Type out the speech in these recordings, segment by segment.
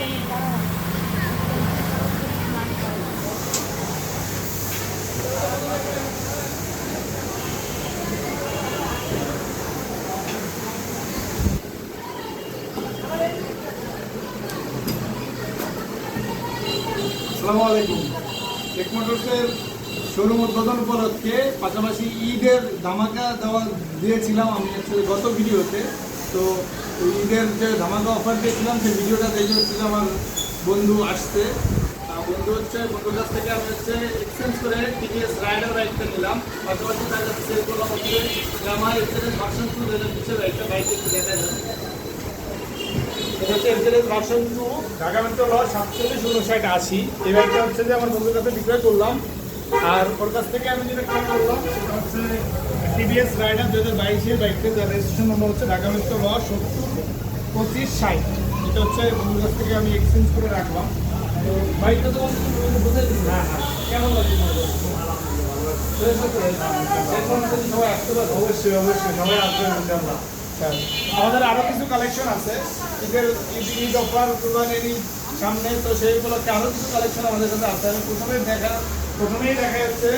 আসসালামু আলাইকুম। Take মোটরসের showroom উদ্বোধন উপলক্ষে পাশাপাশি ঈদের ধামাকা দেওয়া দিয়েছিলাম আমি অ্যাকচুয়ালি গত ভিডিওতে। তো ঈদের যে ধামাকা অফার দিয়েছিলাম সেই ভিডিওটা দেখে হচ্ছে যে আমার বন্ধু আসছে। বন্ধুর কাছ থেকে আমি এক্সচেঞ্জ করে টিভিএস রাইডার বাইকটা নিলাম। পাশাপাশি তার কাছে সেল করলাম হচ্ছে আমার এক্সচেঞ্জ ভার্সন 2 2020 বাইকটা একটু দেখা যায়। এটা হচ্ছে এক্সচেঞ্জ ভার্সন 2 ঢাকা মেট্রো ল 475980। এই বাইকটা হচ্ছে যে আমার বন্ধুর কাছে বিক্রয় করলাম। আর ওর কাছ থেকে আমি যেটা ক্রয় করলাম সেটা হচ্ছে টিভিএস রাইডার 2022 বাইকটা, যার রেজিস্ট্রেশন নম্বর হচ্ছে ঢাকা মেট্রো ল 702560। এটা হচ্ছে বন্ধুর কাছ থেকে আমি এক্সচেঞ্জ করে রাখলাম। তো বাইকটা তো বুঝে দিচ্ছি। হ্যাঁ হ্যাঁ, কেমন লাগে অবশ্যই অবশ্যই সবাই আসবেন ইনশাআল্লাহ। আমাদের আরও কিছু কালেকশন আছে ঈদ অফার কোরবানির সামনে, তো সেই উপলক্ষে আরও কিছু কালেকশন আমাদের কাছে আছে। আমি প্রথমেই দেখা যাচ্ছে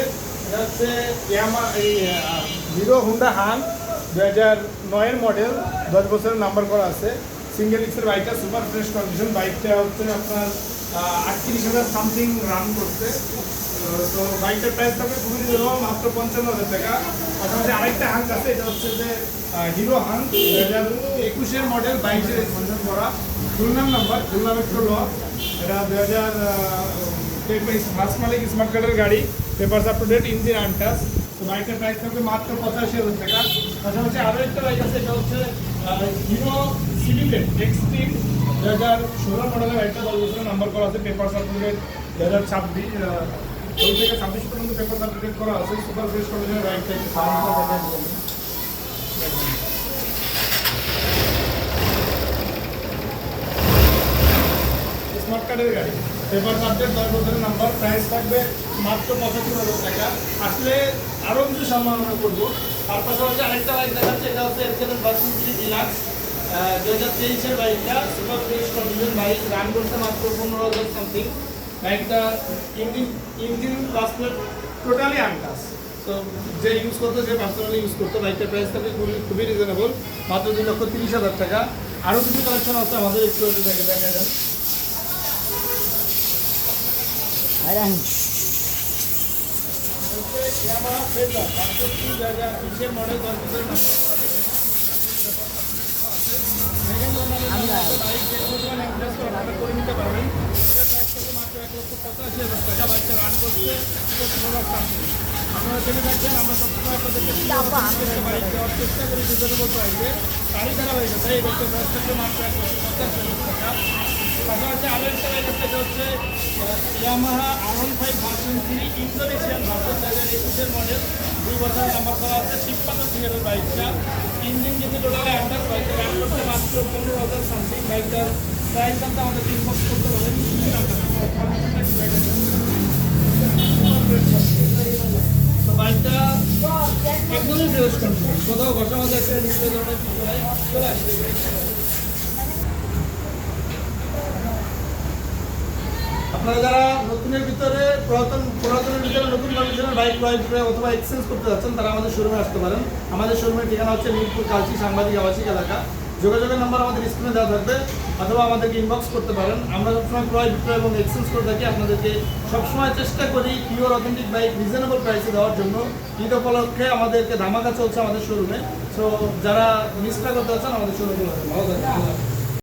এটা হচ্ছে হিরো হুন্ডা হান 2009 মডেল, 10 বছরের নাম্বার করা আছে। সিঙ্গেল এক্সের বাইকটা সুপার ফ্রেশ কন্ডিশন। বাইকটা হচ্ছে আপনার 38,000 সামথিং রান করছে। তো বাইকটার প্রাইস থাকবে খুবই রিজনেবল, মাত্র 55,000 টাকা। পাশাপাশি আরেকটা হাঙ্ক আছে, এটা হচ্ছে যে হিরো হাঙ্ক 2021 মডেল, 22 রেজিস্ট্রেশন করা, খুলনা নাম্বার, খুলনা মেট্রো ল। এটা 2000 ফার্স্ট মালিক, স্মার্ট কার্ডের গাড়ি, papers up to date, engine untouch. তো বাইকটার প্রাইস থাকবে মাত্র 85,000 টাকা। পাশাপাশি আরও একটা বাইক আছে, এটা হচ্ছে হিরো সিভিলেট এক্সট্রিম 2016 মডেলের বাইকটা, 10 বছরের নাম্বার করা আছে, পেপারস আপ টু ডেট 2026 ওই থেকে 26 পর্যন্ত পেপার সার্টিফিকেট করা আছে। সুপার ফ্রেশ কন্ডিশনের বাইকটা একটু স্মার্ট কার্ডের গাড়ি, পেপার সাবজেক্ট, 10 বছরের নাম্বার, প্রাইস থাকবে মাত্র 75,000 টাকা। আসলে আরও কিছু সম্মাননা করবো। তার পাশাপাশি আরেকটা বাইক দেখাচ্ছে, এটা হচ্ছে এক্সেলেন্ট ভার্সন 3 ডিলাক্স 2023 বাইকটা, super fresh condition bike, run করতে মাত্র 15,000 সামথিং। বাইকটা ইঞ্জিন প্লাসপ্লেট টোটালি আনটাচ। তো যে ইউজ করতো, যে পার্সোনালি ইউজ করতো, বাইকটার প্রাইস থাকবে খুবই রিজনেবল, মাত্র 2,30,000 টাকা। আরও কিছু কালেকশন আছে আমাদের, একটু দেখা যান। মডেল 10 বছরের নাম্বার করে নিতে পারবেন। মাত্র 1,85,000 টাকা। বাইকটা রান করছে আপনারা জেনে থাকবেন। আমরা সবসময় আপনাদেরকে বাইক দেওয়ার চেষ্টা করি রিজনেবল প্রাইসে। গাড়ি খারাপ হয়ে গেছে, এই বাইকটা প্রাইস থাকবে মাত্র 1,85,000 টাকা। পাশাপাশি আরও একটা বাইক আছে, এটা হচ্ছে Yamaha R15 version 3 Indonesian version 2021 model, 2 বছরের নাম্বার করা আছে, 53 সিরিয়ালের বাইকটা। ইঞ্জিন কিন্তু টোটালি আন্ডার, বাইকটা রান করতে মাত্র 15,000 সামথিং। বাইকটার প্রাইস দামটা আমাদের ইনবক্স করতে পারেন। তো বাইকটা একদমই ফ্রেশ কন্ডিশন, কোথাও ঘষা মধ্যে একটা নিচে ধরনের চলে আসবে। আপনারা যারা নতুনের ভিতরে পুরাতনের ভিতরে নতুন কন্ডিশনের বাইক ক্রয় করে অথবা এক্সচেঞ্জ করতে যাচ্ছেন, তারা আমাদের শোরুমে আসতে পারেন। আমাদের শোরুমের ঠিকানা হচ্ছে মিরপুর কালচি সাংবাদিক আবাসিক এলাকা। যোগাযোগের নাম্বার আমাদের স্ক্রিনে দেওয়া থাকবে, অথবা আমাদেরকে ইনবক্স করতে পারেন। আমরা সবসময় ক্রয় বিক্রয় এবং এক্সচেঞ্জ করে থাকি। আপনাদেরকে সবসময় চেষ্টা করি পিওর অথেন্টিক বাইক রিজনেবল প্রাইসে দেওয়ার জন্য। ঈদ উপলক্ষে আমাদেরকে ধামাকা চলছে আমাদের শোরুমে। সো যারা মিস না করতে চাচ্ছেন আমাদের শোরুমে ভালো থাকবে।